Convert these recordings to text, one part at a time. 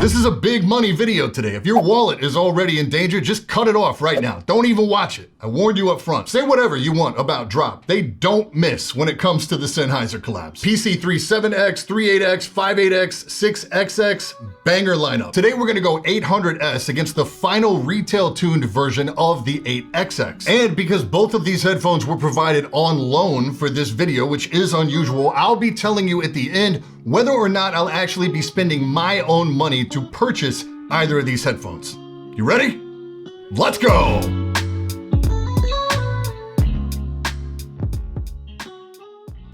This is a big money video today. If your wallet is already in danger, just cut it off right now. Don't even watch it. I warned you up front. Say whatever you want about Drop. They don't miss when it comes to the Sennheiser collabs. PC37X, 38X, 58X, 6XX, banger lineup. Today we're gonna go 800S against the final retail tuned version of the 8XX. And because both of these headphones were provided on loan for this video, which is unusual, I'll be telling you at the end whether or not I'll actually be spending my own money to purchase either of these headphones. You ready? Let's go!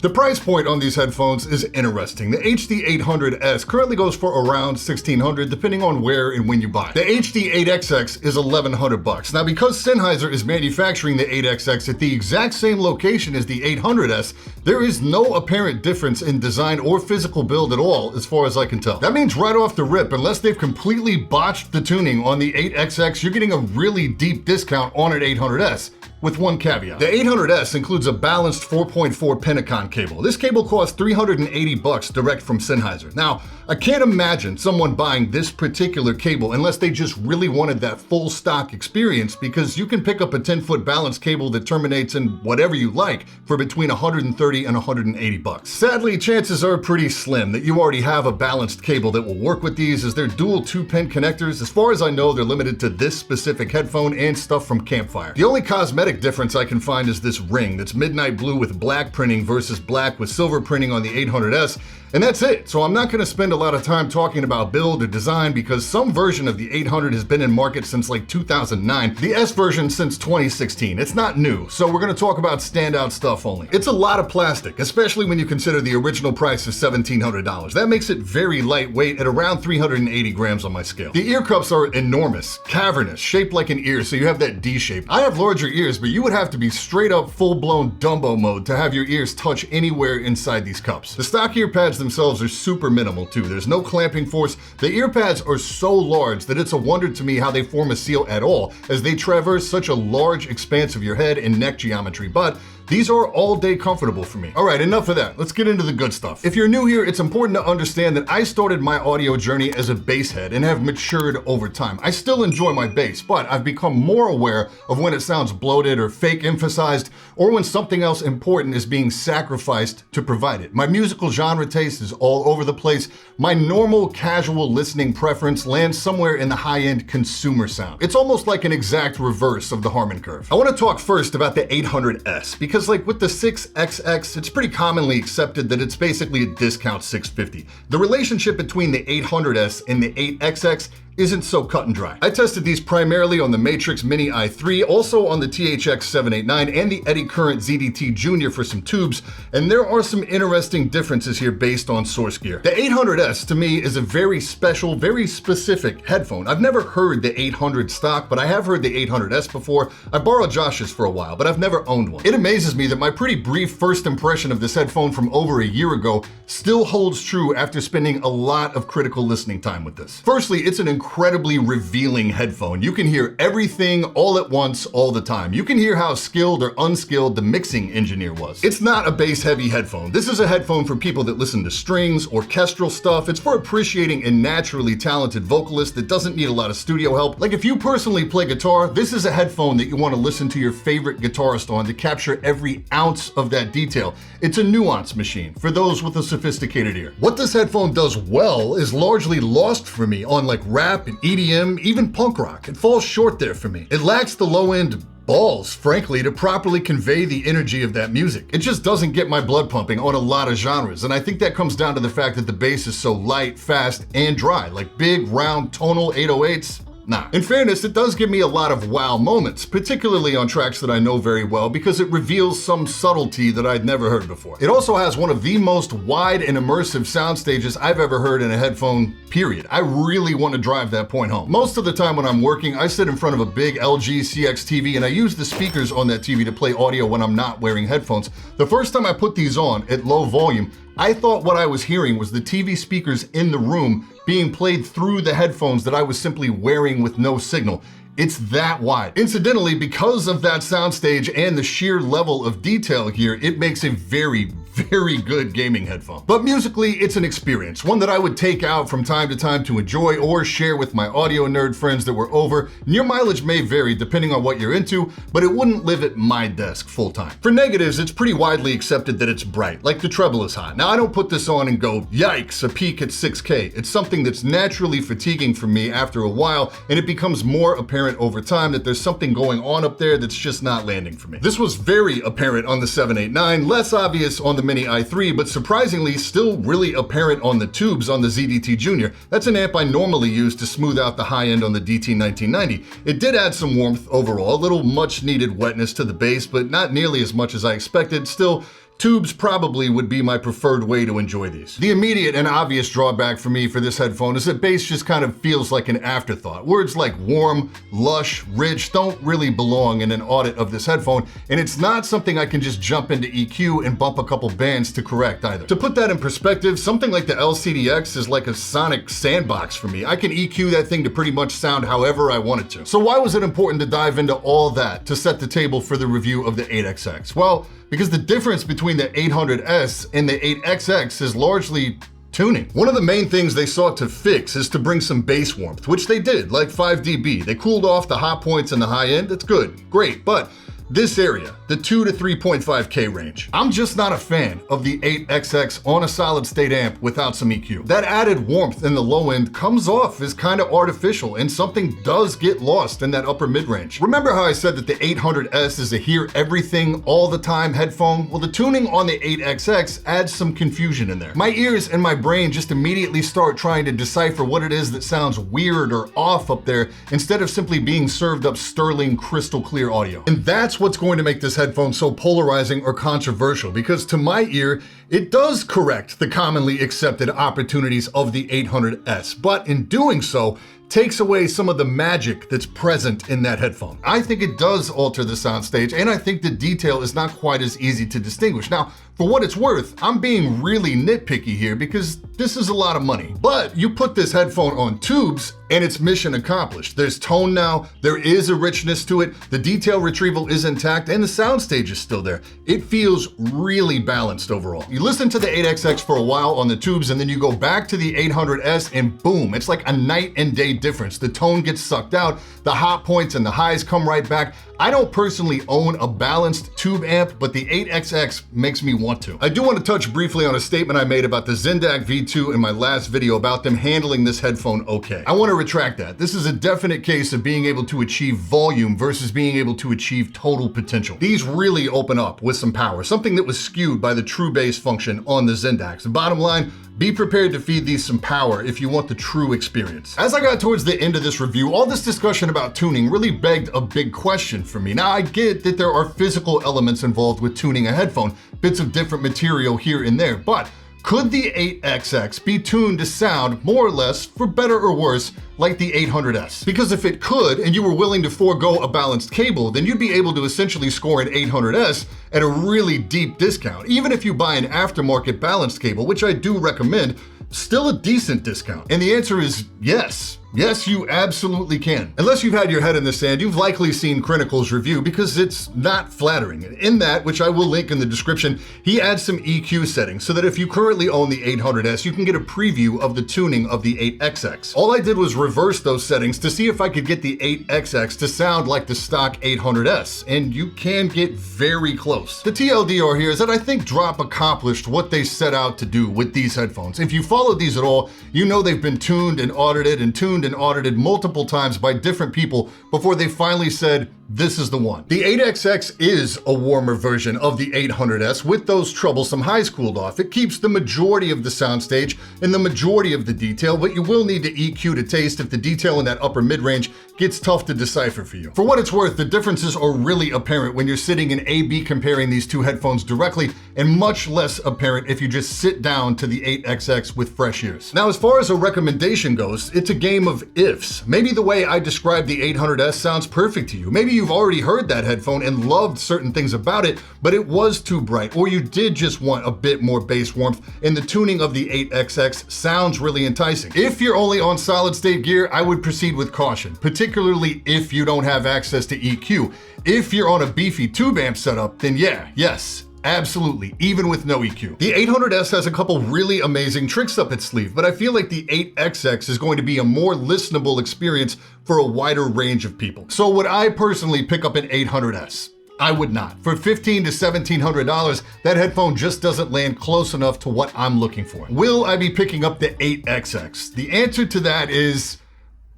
The price point on these headphones is interesting. The HD800S currently goes for around $1,600 depending on where and when you buy it. The HD8XX is $1,100. Now because Sennheiser is manufacturing the 8XX at the exact same location as the 800S, there is no apparent difference in design or physical build at all as far as I can tell. That means right off the rip, unless they've completely botched the tuning on the 8XX, you're getting a really deep discount on an 800S. With one caveat. The 800S includes a balanced 4.4 Pinacon cable. This cable costs $380 direct from Sennheiser. Now, I can't imagine someone buying this particular cable unless they just really wanted that full stock experience, because you can pick up a 10-foot balanced cable that terminates in whatever you like for between $130 and $180. Sadly, chances are pretty slim that you already have a balanced cable that will work with these, as they're dual 2-pin connectors. As far as I know, they're limited to this specific headphone and stuff from Campfire. The only cosmetic difference I can find is this ring that's midnight blue with black printing versus black with silver printing on the 800S, and that's it. So I'm not going to spend a lot of time talking about build or design, because some version of the 800 has been in market since like 2009, the S version since 2016. It's not new, so we're going to talk about standout stuff only. It's a lot of plastic, especially when you consider the original price is $1,700. That makes it very lightweight at around 380 grams on my scale. The ear cups are enormous, cavernous, shaped like an ear, so you have that D shape. I have larger ears, but you would have to be straight up full-blown Dumbo mode to have your ears touch anywhere inside these cups. The stock ear pads themselves are super minimal too. There's no clamping force. The ear pads are so large that it's a wonder to me how they form a seal at all, as they traverse such a large expanse of your head and neck geometry, but these are all day comfortable for me. All right, enough of that. Let's get into the good stuff. If you're new here, it's important to understand that I started my audio journey as a bass head and have matured over time. I still enjoy my bass, but I've become more aware of when it sounds bloated or fake emphasized, or when something else important is being sacrificed to provide it. My musical genre taste is all over the place. My normal casual listening preference lands somewhere in the high-end consumer sound. It's almost like an exact reverse of the Harmon curve. I want to talk first about the 800S, because like with the 6XX, it's pretty commonly accepted that it's basically a discount 650. The relationship between the 800S and the 8XX isn't so cut and dry. I tested these primarily on the Matrix Mini i3, also on the THX 789 and the Eddy Current ZDT Junior for some tubes, and there are some interesting differences here based on source gear. The 800S to me is a very special, very specific headphone. I've never heard the 800 stock, but I have heard the 800S before. I borrowed Josh's for a while, but I've never owned one. It amazes me that my pretty brief first impression of this headphone from over a year ago still holds true after spending a lot of critical listening time with this. Firstly, it's an incredibly revealing headphone. You can hear everything all at once, all the time. You can hear how skilled or unskilled the mixing engineer was. It's not a bass-heavy headphone. This is a headphone for people that listen to strings, orchestral stuff. It's for appreciating a naturally talented vocalist that doesn't need a lot of studio help. Like if you personally play guitar, this is a headphone that you want to listen to your favorite guitarist on to capture every ounce of that detail. It's a nuance machine for those with a sophisticated ear. What this headphone does well is largely lost for me on like rap and EDM, even punk rock. It falls short there for me. It lacks the low-end balls, frankly, to properly convey the energy of that music. It just doesn't get my blood pumping on a lot of genres, and I think that comes down to the fact that the bass is so light, fast, and dry. Like big, round, tonal 808s, nah. In fairness, it does give me a lot of wow moments, particularly on tracks that I know very well, because it reveals some subtlety that I'd never heard before. It also has one of the most wide and immersive sound stages I've ever heard in a headphone, period. I really want to drive that point home. Most of the time when I'm working, I sit in front of a big LG CX TV and I use the speakers on that TV to play audio when I'm not wearing headphones. The first time I put these on at low volume, I thought what I was hearing was the TV speakers in the room being played through the headphones that I was simply wearing with no signal. It's that wide. Incidentally, because of that soundstage and the sheer level of detail here, it makes a very, very good gaming headphone. But musically, it's an experience, one that I would take out from time to time to enjoy or share with my audio nerd friends that were over. And your mileage may vary depending on what you're into, but it wouldn't live at my desk full time. For negatives, it's pretty widely accepted that it's bright, like the treble is hot. Now, I don't put this on and go, yikes, a peak at 6K. It's something that's naturally fatiguing for me after a while, and it becomes more apparent over time that there's something going on up there that's just not landing for me. This was very apparent on the 789, less obvious on the Mini i3, but surprisingly still really apparent on the tubes on the ZDT Junior. That's an amp I normally use to smooth out the high end on the DT 1990. It did add some warmth overall, a little much needed wetness to the bass, but not nearly as much as I expected. Still, tubes probably would be my preferred way to enjoy these. The immediate and obvious drawback for me for this headphone is that bass just kind of feels like an afterthought. Words like warm, lush, rich don't really belong in an audit of this headphone, and it's not something I can just jump into EQ and bump a couple bands to correct either. To put that in perspective, something like the LCDX is like a sonic sandbox for me. I can EQ that thing to pretty much sound however I want it to. So why was it important to dive into all that to set the table for the review of the 8XX? Well, because the difference between the 800S and the 8XX is largely tuning. One of the main things they sought to fix is to bring some bass warmth, which they did, like 5 dB. They cooled off the hot points and the high end. That's good, great, but this area, the 2 to 3.5K range, I'm just not a fan of the 8XX on a solid state amp without some EQ. That added warmth in the low end comes off as kind of artificial, and something does get lost in that upper mid-range. Remember how I said that the 800S is a hear everything all the time headphone? Well, the tuning on the 8XX adds some confusion in there. My ears and my brain just immediately start trying to decipher what it is that sounds weird or off up there instead of simply being served up sterling crystal clear audio. And that's what's going to make this headphone so polarizing or controversial, because to my ear, it does correct the commonly accepted opportunities of the 800S, but in doing so, takes away some of the magic that's present in that headphone. I think it does alter the soundstage, and I think the detail is not quite as easy to distinguish. Now, for what it's worth, I'm being really nitpicky here because this is a lot of money. But you put this headphone on tubes and it's mission accomplished. There's tone now, there is a richness to it, the detail retrieval is intact, and the soundstage is still there. It feels really balanced overall. You listen to the 8XX for a while on the tubes and then you go back to the 800S and boom, it's like a night and day difference. The tone gets sucked out, the hot points and the highs come right back. I don't personally own a balanced tube amp, but the 8XX makes me want to. I do want to touch briefly on a statement I made about the Zendak V2 in my last video about them handling this headphone okay. I want to retract that. This is a definite case of being able to achieve volume versus being able to achieve total potential. These really open up with some power, something that was skewed by the true bass function on the Zendaks. The bottom line, be prepared to feed these some power if you want the true experience. As I got towards the end of this review, all this discussion about tuning really begged a big question for me. Now, I get that there are physical elements involved with tuning a headphone, bits of different material here and there, but could the 8XX be tuned to sound more or less, for better or worse, like the 800S? Because if it could, and you were willing to forego a balanced cable, then you'd be able to essentially score an 800S at a really deep discount. Even if you buy an aftermarket balanced cable, which I do recommend, still a decent discount. And the answer is yes. Yes, you absolutely can. Unless you've had your head in the sand, you've likely seen Crincacle's review because it's not flattering. In that, which I will link in the description, he adds some EQ settings so that if you currently own the 800S, you can get a preview of the tuning of the 8XX. All I did was reverse those settings to see if I could get the 8XX to sound like the stock 800S, and you can get very close. The TLDR here is that I think Drop accomplished what they set out to do with these headphones. If you follow these at all, you know they've been tuned and audited and audited multiple times by different people before they finally said, this is the one. The 8XX is a warmer version of the 800S with those troublesome highs cooled off. It keeps the majority of the soundstage and the majority of the detail, but you will need to EQ to taste if the detail in that upper mid-range gets tough to decipher for you. For what it's worth, the differences are really apparent when you're sitting in A/B comparing these two headphones directly, and much less apparent if you just sit down to the 8XX with fresh ears. Now, as far as a recommendation goes, it's a game of ifs. Maybe the way I described the 800S sounds perfect to you. Maybe you've already heard that headphone and loved certain things about it, but it was too bright, or you did just want a bit more bass warmth, and the tuning of the 8XX sounds really enticing. If you're only on solid state gear, I would proceed with caution, particularly if you don't have access to EQ. If you're on a beefy tube amp setup, then yes, Absolutely, even with no EQ. The 800S has a couple really amazing tricks up its sleeve, but I feel like the 8XX is going to be a more listenable experience for a wider range of people. So would I personally pick up an 800S? I would not. For $1,500 to $1,700, that headphone just doesn't land close enough to what I'm looking for. Will I be picking up the 8XX? The answer to that is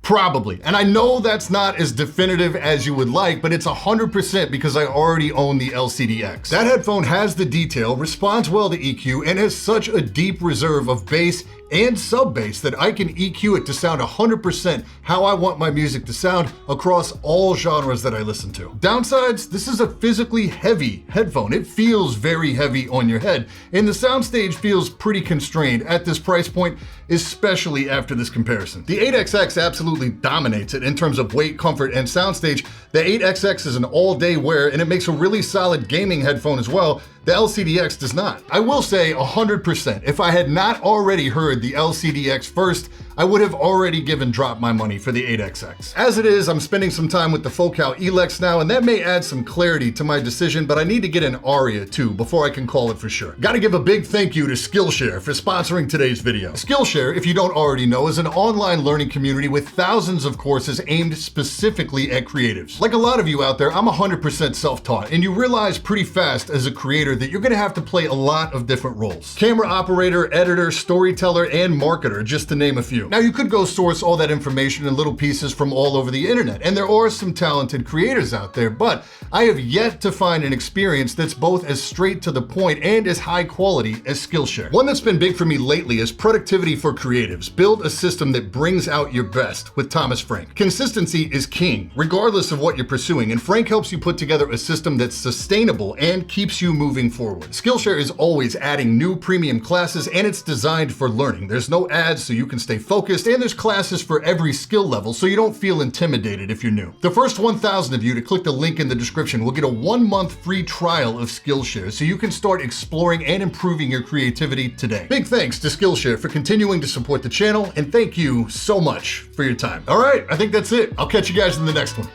probably. And I know that's not as definitive as you would like, but it's 100% because I already own the LCD-X. That headphone has the detail, responds well to EQ, and has such a deep reserve of bass and sub-bass that I can EQ it to sound 100% how I want my music to sound across all genres that I listen to. Downsides, this is a physically heavy headphone. It feels very heavy on your head, and the soundstage feels pretty constrained at this price point, especially after this comparison. The 8XX absolutely dominates it in terms of weight, comfort, and soundstage. The 8XX is an all-day wear, and it makes a really solid gaming headphone as well. The LCD-X does not. I will say 100%, if I had not already heard the LCD-X first, I would have already given Drop my money for the 8XX. As it is, I'm spending some time with the Focal Elex now, and that may add some clarity to my decision, but I need to get an Aria too before I can call it for sure. Gotta give a big thank you to Skillshare for sponsoring today's video. Skillshare, if you don't already know, is an online learning community with thousands of courses aimed specifically at creatives. Like a lot of you out there, I'm 100% self-taught, and you realize pretty fast as a creator that you're gonna have to play a lot of different roles. Camera operator, editor, storyteller, and marketer, just to name a few. Now you could go source all that information in little pieces from all over the internet, and there are some talented creators out there, but I have yet to find an experience that's both as straight to the point and as high quality as Skillshare. One that's been big for me lately is Productivity for Creatives. Build a system that brings out your best with Thomas Frank. Consistency is king, regardless of what you're pursuing, and Frank helps you put together a system that's sustainable and keeps you moving forward. Skillshare is always adding new premium classes, and it's designed for learning. There's no ads, so you can stay focused, and there's classes for every skill level, so you don't feel intimidated if you're new. The first 1,000 of you to click the link in the description will get a 1-month free trial of Skillshare, so you can start exploring and improving your creativity today. Big thanks to Skillshare for continuing to support the channel, and thank you so much for your time. All right, I think that's it. I'll catch you guys in the next one.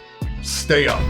Stay up.